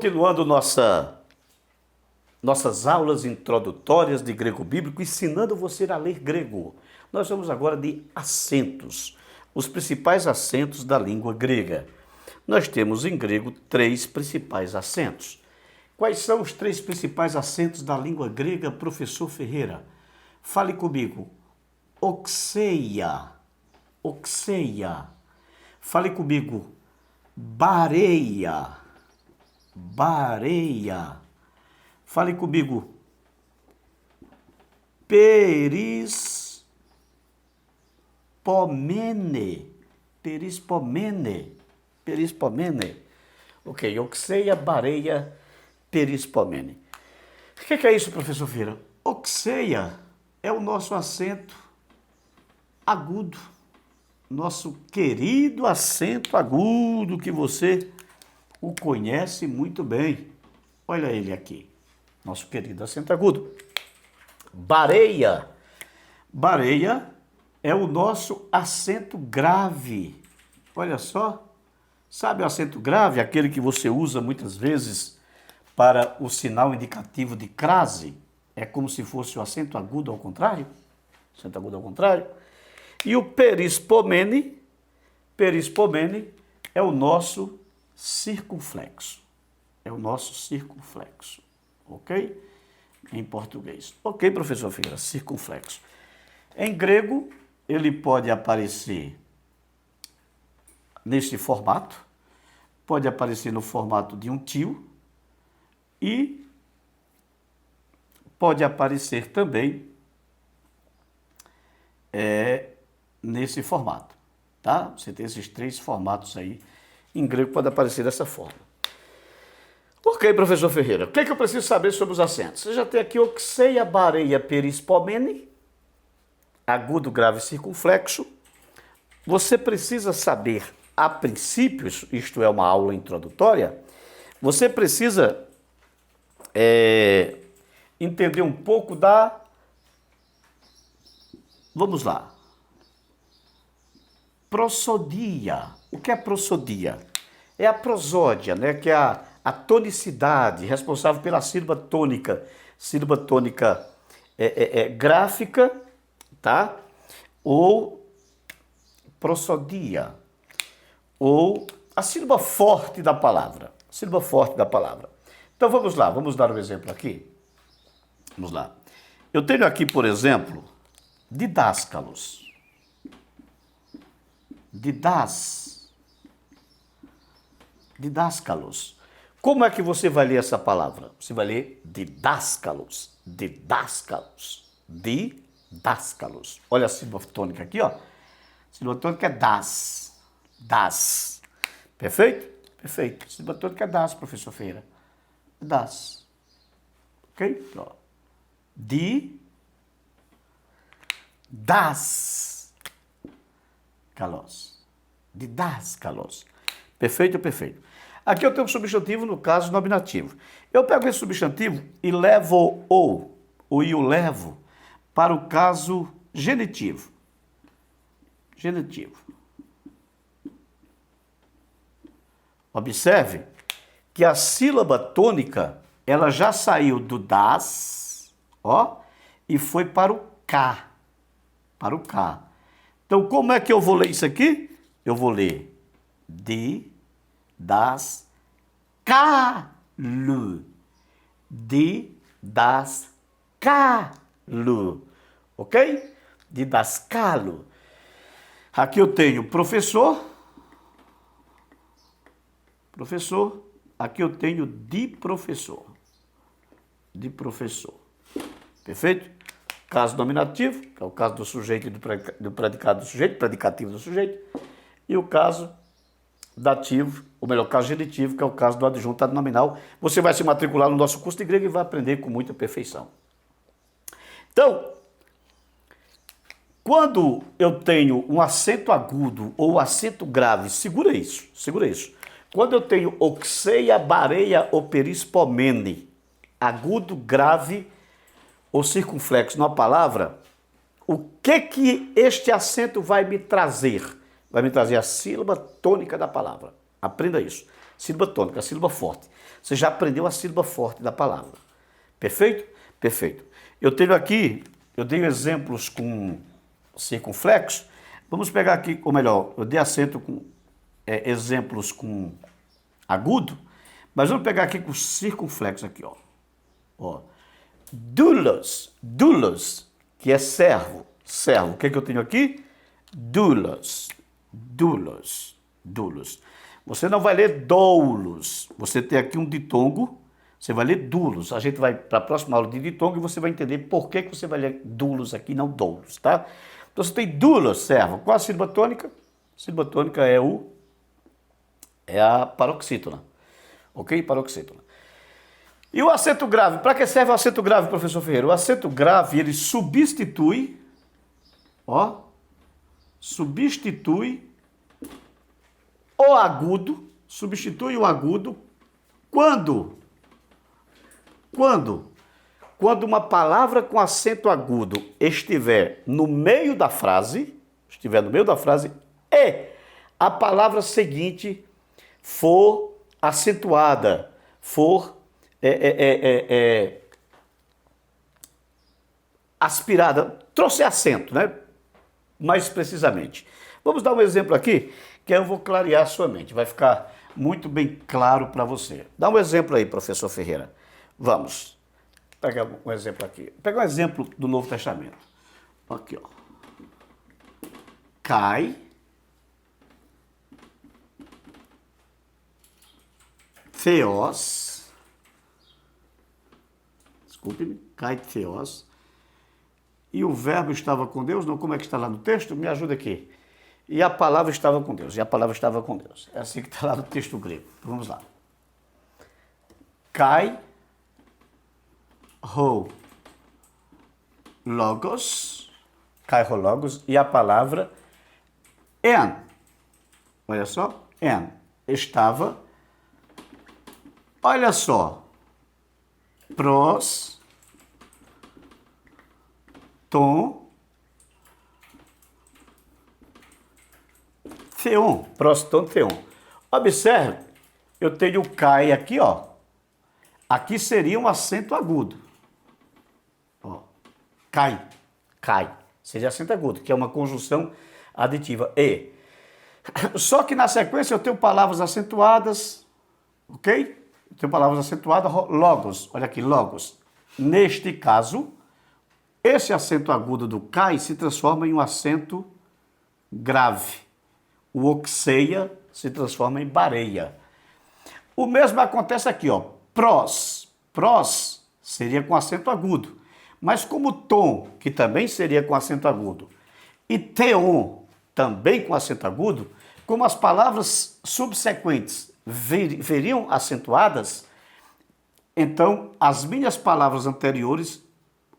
Continuando nossas aulas introdutórias de grego bíblico, ensinando você a ler grego. Nós vamos agora de acentos, os principais acentos da língua grega. Nós temos em grego 3 principais acentos. Quais são os 3 principais acentos da língua grega, professor Ferreira? Fale comigo. Oxeia. Oxeia. Fale comigo. Bareia. Bareia. Fale comigo. Perispomene. Perispomene. Perispomene. Ok, oxeia, bareia, perispomene. O que é isso, professor Ferreira? Oxeia é o nosso acento agudo. Nosso querido acento agudo que você o conhece muito bem. Olha ele aqui, nosso querido acento agudo. Bareia. Bareia é o nosso acento grave. Olha só. Sabe o acento grave? Aquele que você usa muitas vezes para o sinal indicativo de crase. É como se fosse o acento agudo ao contrário. Acento agudo ao contrário. E o perispomene. Perispomene é o nosso circunflexo. É o nosso circunflexo, ok? Em português. Ok, professor Ferreira, circunflexo. Em grego, ele pode aparecer neste formato, pode aparecer no formato de um tio e pode aparecer também nesse formato, tá? Você tem esses 3 formatos aí. Em grego pode aparecer dessa forma. Ok, professor Ferreira, o que eu preciso saber sobre os acentos? Você já tem aqui oxeia, bareia, perispomene, agudo, grave, circunflexo. Você precisa saber, a princípio, isto é uma aula introdutória, você precisa entender um pouco da... Vamos lá. Prosodia. O que é prosodia? É a prosódia, né? Que é a tonicidade, responsável pela sílaba tônica. Sílaba tônica gráfica, tá? Ou prosodia. Ou a sílaba forte da palavra. Sílaba forte da palavra. Então vamos lá, vamos dar um exemplo aqui. Vamos lá. Eu tenho aqui, por exemplo, didáscalos. Didáscalos. Como é que você vai ler essa palavra? Você vai ler didáscalos. Didáscalos. Didáscalos. Olha a sílaba tônica aqui, ó. A sílaba tônica é das. Das. Perfeito? Perfeito. A sílaba tônica é das, professor Ferreira. Das. Ok? Ó. Didáscalos. Didáscalos. Perfeito, perfeito. Aqui eu tenho um substantivo, no caso, nominativo. Eu pego esse substantivo e levo ou eu levo para o caso genitivo. Genitivo. Observe que a sílaba tônica, ela já saiu do das, ó, e foi para o cá. Para o cá. Então, como é que eu vou ler isso aqui? Eu vou ler das calo. Didascalo. Ok? Didascalo. Aqui eu tenho professor. Professor. Aqui eu tenho de professor. De professor. Perfeito? Caso nominativo, que é o caso do sujeito e do predicado do sujeito, predicativo do sujeito. E o caso dativo, ou melhor, caso genitivo, que é o caso do adjunto nominal. Você vai se matricular no nosso curso de grego e vai aprender com muita perfeição. Então, quando eu tenho um acento agudo ou acento grave, segura isso, segura isso. Quando eu tenho oxeia, bareia ou perispomene, agudo, grave ou circunflexo numa palavra, o que este acento vai me trazer? Vai me trazer a sílaba tônica da palavra. Aprenda isso. Sílaba tônica, sílaba forte. você já aprendeu a sílaba forte da palavra. Perfeito? Perfeito. Eu dei exemplos com circunflexo. Vamos pegar aqui, ou melhor, eu dei acento com exemplos com agudo, mas vamos pegar aqui com circunflexo aqui, ó. Doulos, que é servo. O que eu tenho aqui? Doulos. Você não vai ler doulos. Você tem aqui um ditongo, você vai ler doulos. A gente vai para a próxima aula de ditongo e você vai entender por que você vai ler doulos aqui, não doulos, tá? Então você tem doulos, servo. Qual a sílaba tônica? A sílaba tônica é a paroxítona. Ok? Paroxítona. E o acento grave? Para que serve o acento grave, professor Ferreira? O acento grave, ele substitui o agudo, quando uma palavra com acento agudo estiver no meio da frase, e a palavra seguinte for acentuada, for aspirada, trouxe acento, né? Mais precisamente. Vamos dar um exemplo aqui, que eu vou clarear a sua mente, vai ficar muito bem claro para você. Dá um exemplo aí, professor Ferreira. Vamos pegar um exemplo aqui. Vou pegar um exemplo do Novo Testamento. Aqui, ó. Cai Theos, desculpe-me, cai Theos, e o verbo estava com Deus, não, como é que está lá no texto? Me ajuda aqui. E a palavra estava com Deus, É assim que está lá no texto grego. Então, vamos lá. Kai ho logos, e a palavra en, olha só, en, estava, olha só, pros, ton, theon, pros, ton, theon. Observe, eu tenho o cai aqui, ó. Aqui seria um acento agudo. Ó, cai. Seria acento agudo, que é uma conjunção aditiva. E. Só que na sequência eu tenho palavras acentuadas, ok? Eu tenho palavras acentuadas, logos. Olha aqui, logos. Neste caso, esse acento agudo do cai se transforma em um acento grave. O oxeia se transforma em bareia. O mesmo acontece aqui, ó. Pros seria com acento agudo. Mas como tom, que também seria com acento agudo, e theon, também com acento agudo, como as palavras subsequentes veriam acentuadas, então as minhas palavras anteriores,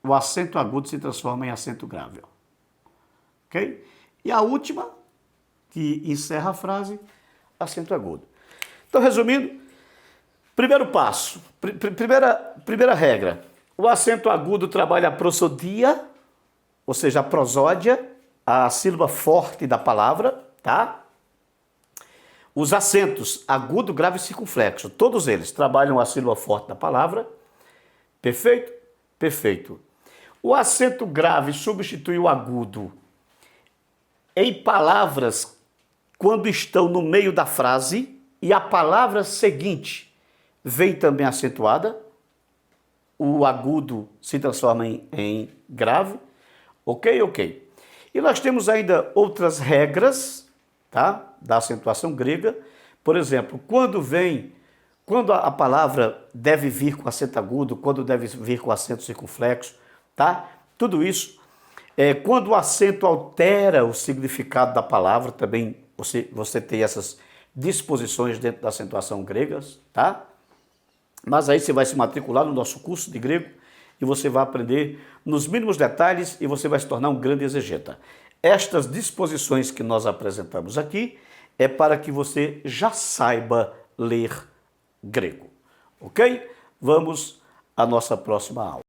o acento agudo se transforma em acento grave. Ok? E a última, que encerra a frase, acento agudo. Então, resumindo, primeiro passo, primeira regra, o acento agudo trabalha a prosodia, ou seja, a prosódia, a sílaba forte da palavra, tá? Os acentos agudo, grave e circunflexo, todos eles trabalham a sílaba forte da palavra. Perfeito? Perfeito. O acento grave substitui o agudo em palavras quando estão no meio da frase e a palavra seguinte vem também acentuada, o agudo se transforma em grave, ok? E nós temos ainda outras regras, tá? Da acentuação grega. Por exemplo, quando a palavra deve vir com acento agudo, quando deve vir com acento circunflexo, tá? Tudo isso, quando o acento altera o significado da palavra, também você tem essas disposições dentro da acentuação grega, tá? Mas aí você vai se matricular no nosso curso de grego e você vai aprender nos mínimos detalhes e você vai se tornar um grande exegeta. Estas disposições que nós apresentamos aqui é para que você já saiba ler grego, ok? Vamos à nossa próxima aula.